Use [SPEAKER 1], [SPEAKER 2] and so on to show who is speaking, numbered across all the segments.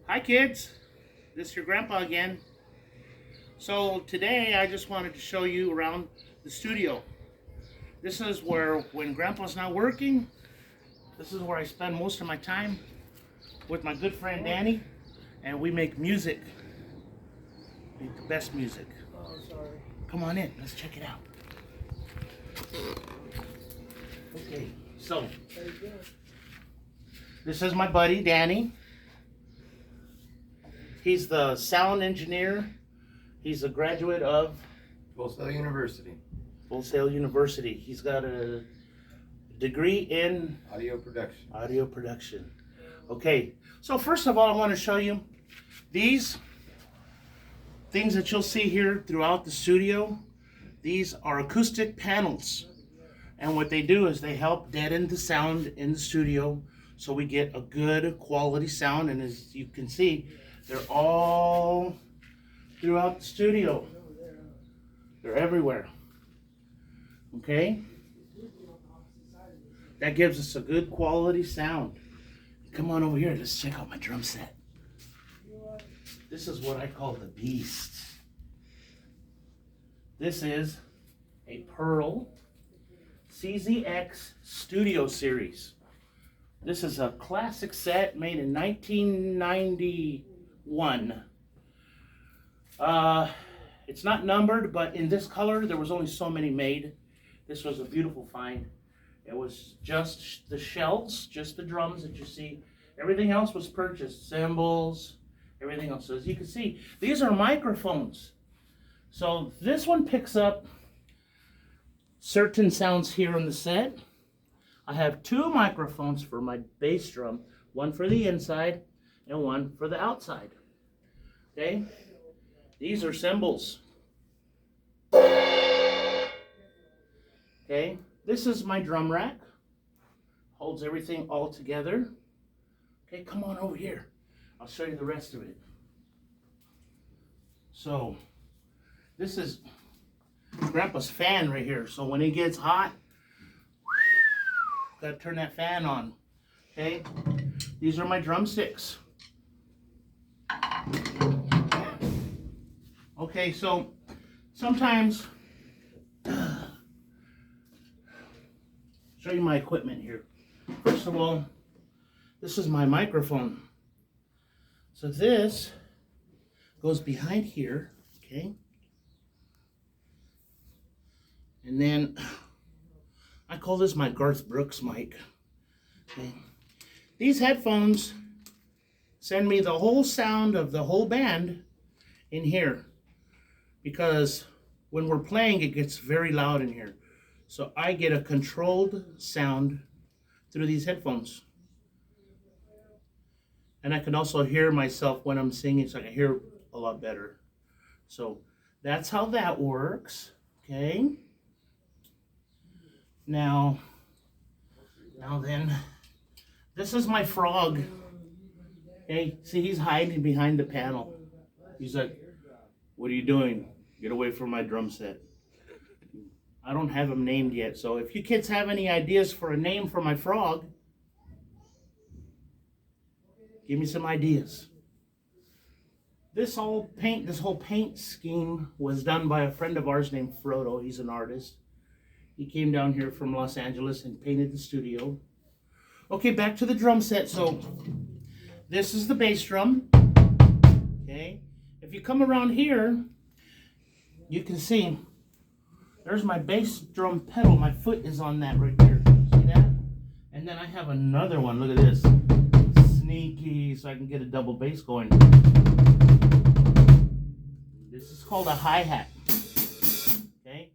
[SPEAKER 1] Hi kids, this is your grandpa again. So today I just wanted to show you around the studio. This is where when grandpa's not working, this is where I spend most of my time with my good friend Danny, and we make music. Make the best music.
[SPEAKER 2] Oh, sorry.
[SPEAKER 1] Come on in, let's check it out. Okay, so this is my buddy Danny. He's the sound engineer. He's a graduate of
[SPEAKER 3] Full Sail University.
[SPEAKER 1] Full Sail University. He's got a degree in
[SPEAKER 3] Audio production.
[SPEAKER 1] audio production. Okay, so first of all, I want to show you these things that you'll see here throughout the studio. These are acoustic panels. And what they do is they help deaden the sound in the studio so we get a good quality sound. And as you can see, they're all throughout the studio. They're everywhere. Okay? That gives us a good quality sound. Come on over here, let's check out my drum set. This is what I call the beast. This is a Pearl CZX Studio Series. This is a classic set made in 1991. It's not numbered, but in this color, there was only so many made. This was a beautiful find. It was just the shells, just the drums that you see. Everything else was purchased, cymbals, everything else. So as you can see, these are microphones. So this one picks up certain sounds here on the set. I have two microphones for my bass drum, one for the inside and one for the outside. Okay? These are cymbals. Okay? This is my drum rack. Holds everything all together. Okay, come on over here. I'll show you the rest of it. So, this is Grandpa's fan right here. So when it gets hot, gotta turn that fan on. Okay? These are my drumsticks. Okay, so sometimes show you my equipment here. First of all, this is my microphone. So this goes behind here, okay? And then I call this my Garth Brooks mic. Okay. These headphones send me the whole sound of the whole band in here, because when we're playing, it gets very loud in here. So I get a controlled sound through these headphones. And I can also hear myself when I'm singing, so I can hear a lot better. So that's how that works, okay? Now then, this is my frog. Okay, see, he's hiding behind the panel. He's like, what are you doing? Get away from my drum set. I don't have him named yet, so if you kids have any ideas for a name for my frog, give me some ideas. This whole paint scheme was done by a friend of ours named Frodo. He's an artist. He came down here from Los Angeles and painted the studio. Okay, back to the drum set. So this is the bass drum. Okay, if you come around here, you can see there's my bass drum pedal. My foot is on that right there. See that? And then I have another one. Look at this. Sneaky, so I can get a double bass going. This is called a hi-hat. Okay?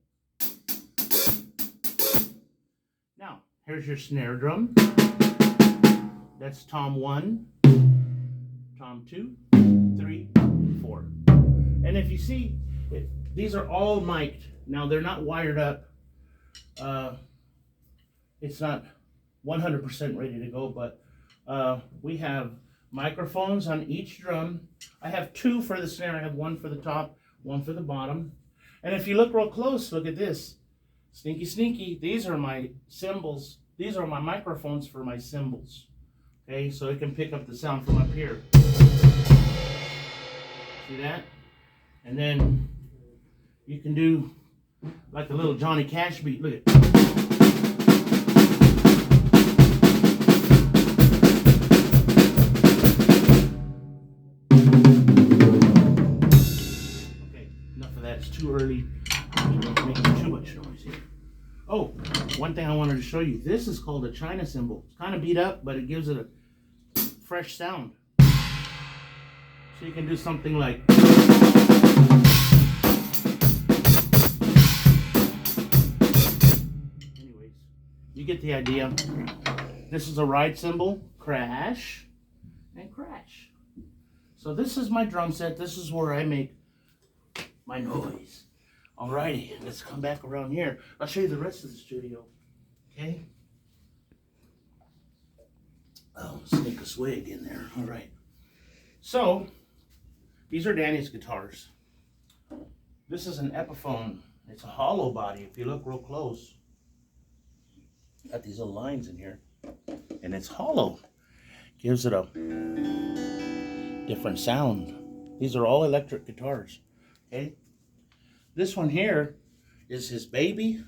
[SPEAKER 1] Now, here's your snare drum. That's tom 1, tom 2, 3, 4. And if you see, these are all mic'd. Now, they're not wired up. It's not 100% ready to go, but we have microphones on each drum. I have two for the snare. I have one for the top, one for the bottom. And if you look real close, look at this. Sneaky, sneaky. These are my cymbals. These are my microphones for my cymbals. Okay, so it can pick up the sound from up here. See that? And then you can do like a little Johnny Cash beat. Look at it. Okay, enough of that. It's too early. Don't make too much noise here. Oh, one thing I wanted to show you. This is called a China cymbal. It's kind of beat up, but it gives it a fresh sound. So you can do something like. Anyways, you get the idea. This is a ride cymbal, crash, and crash. So this is my drum set. This is where I make my noise. Alrighty, let's come back around here. I'll show you the rest of the studio. Okay? Oh, sneak a swig in there. Alright. So, these are Danny's guitars. This is an Epiphone. It's a hollow body if you look real close. Got these little lines in here. And it's hollow. Gives it a different sound. These are all electric guitars. Okay? This one here is his baby.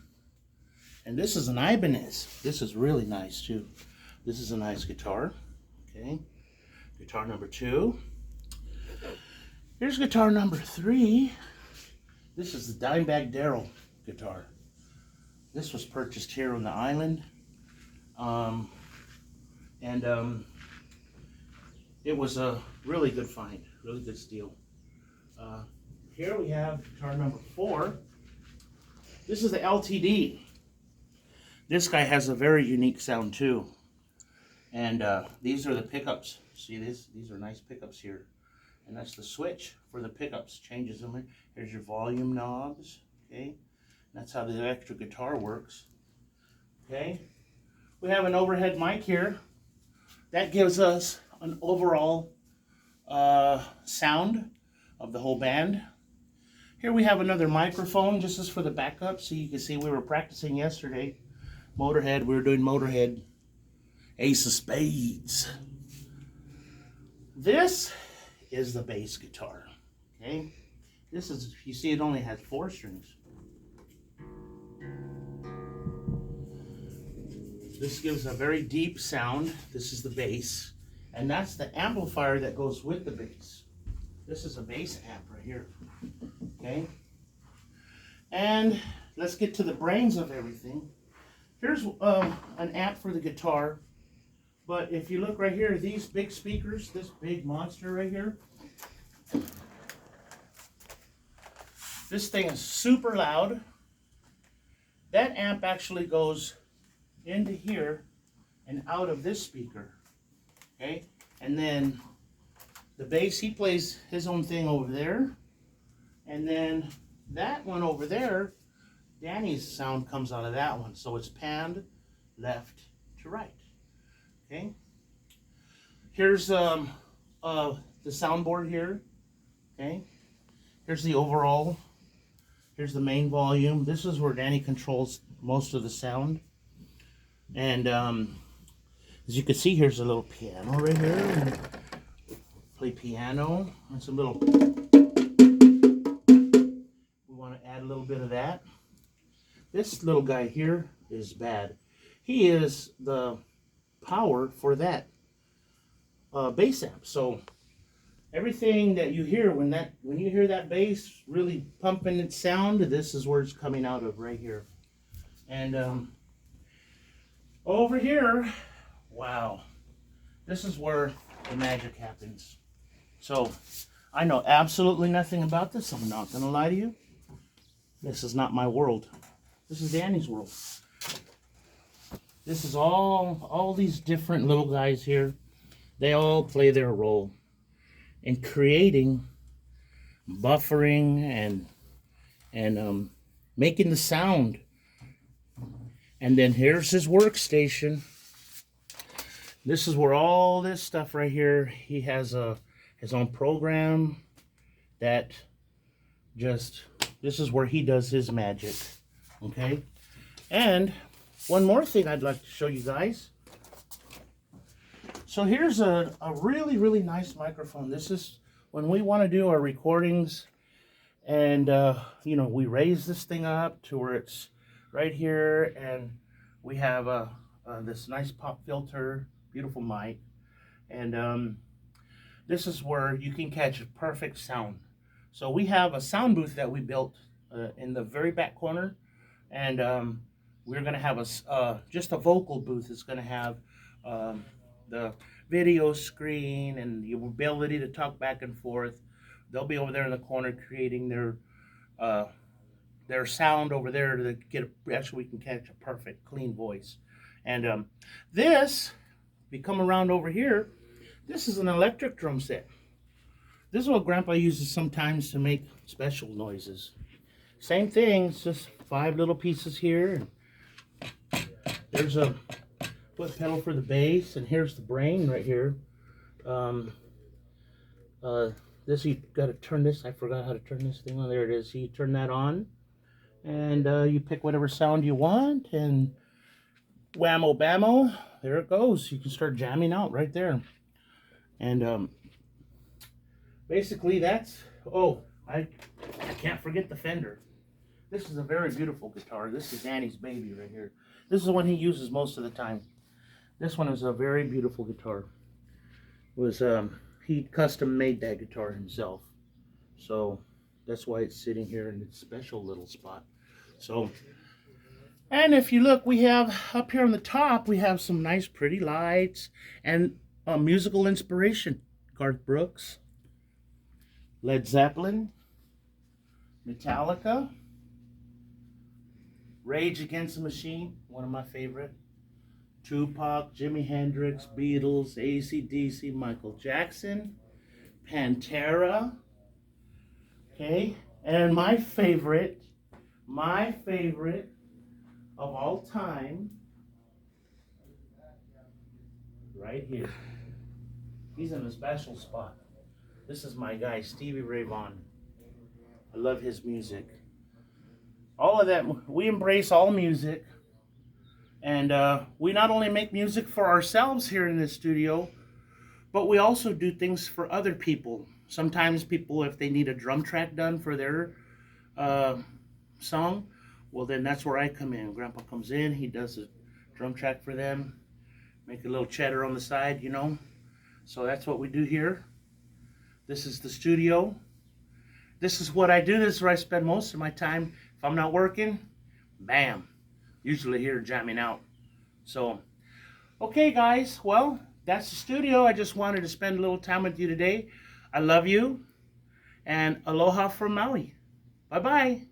[SPEAKER 1] And this is an Ibanez. This is really nice too. This is a nice guitar. Okay. Guitar number 2. Here's guitar number 3. This is the Dimebag Darrell guitar. This was purchased here on the island. It was a really good find. Really good steal. Here we have guitar number 4. This is the LTD. This guy has a very unique sound too. And these are the pickups. See this? These are nice pickups here. And that's the switch for the pickups. Changes them. Here's your volume knobs. Okay. That's how the electric guitar works. Okay. We have an overhead mic here. That gives us an overall sound of the whole band. Here we have another microphone. This is for the backup. So you can see we were practicing yesterday. Motorhead. We were doing Motorhead. Ace of Spades. This is the bass guitar. Okay. This is, you see it only has 4 strings. This gives a very deep sound. This is the bass. And that's the amplifier that goes with the bass. This is a bass amp right here. Okay. And let's get to the brains of everything. Here's an amp for the guitar. But if you look right here, these big speakers, this big monster right here, this thing is super loud. That amp actually goes into here and out of this speaker. Okay? And then the bass, he plays his own thing over there. And then that one over there, Danny's sound comes out of that one. So it's panned left to right. Okay. Here's the soundboard here. Okay. Here's the overall. Here's the main volume. This is where Danny controls most of the sound. And as you can see, here's a little piano right here. Play piano and some little. We want to add a little bit of that. This little guy here is bad. He is the power for that bass amp. So everything that you hear when you hear that bass really pumping its sound, this is where it's coming out of right here. And over here, wow, this is where the magic happens. So I know absolutely nothing about this. I'm not gonna lie to you. This is not my world. This is Danny's world. This is all these different little guys here. They all play their role in creating, buffering, and making the sound. And then here's his workstation. This is where all this stuff right here. He has his own program that just, this is where he does his magic. Okay, and one more thing I'd like to show you guys. So here's a really, really nice microphone. This is when we want to do our recordings, and you know, we raise this thing up to where it's right here, and we have this nice pop filter, beautiful mic, and this is where you can catch a perfect sound. So we have a sound booth that we built in the very back corner, and we're gonna have just a vocal booth. It's gonna have the video screen and the ability to talk back and forth. They'll be over there in the corner creating their sound over there to get actually we can catch a perfect clean voice. And this, we come around over here. This is an electric drum set. This is what Grandpa uses sometimes to make special noises. Same thing, it's just 5 little pieces here. There's a foot pedal for the bass, and here's the brain right here. This, you got to turn this. I forgot how to turn this thing on. There it is. You turn that on, and you pick whatever sound you want, and whammo bammo, there it goes. You can start jamming out right there. And basically that's, oh, I can't forget the Fender. This is a very beautiful guitar. This is Danny's baby right here. This is the one he uses most of the time. This one is a very beautiful guitar. It was he custom made that guitar himself, so that's why it's sitting here in its special little spot. So, and if you look, we have up here on the top, we have some nice pretty lights and musical inspiration. Garth Brooks, Led Zeppelin, Metallica, Rage Against the Machine, one of my favorite, Tupac, Jimi Hendrix, Beatles, AC/DC, Michael Jackson, Pantera, okay, and my favorite of all time, right here. He's in a special spot. This is my guy, Stevie Ray Vaughan. I love his music. All of that, we embrace all music. And we not only make music for ourselves here in this studio, but we also do things for other people. Sometimes people, if they need a drum track done for their song, well then that's where I come in. Grandpa comes in, he does a drum track for them, make a little cheddar on the side, you know. So that's what we do here. This is the studio. This is what I do. This is where I spend most of my time. If I'm not working, bam, usually here jamming out. So, okay guys, well, that's the studio. I just wanted to spend a little time with you today. I love you, and aloha from Maui. Bye-bye.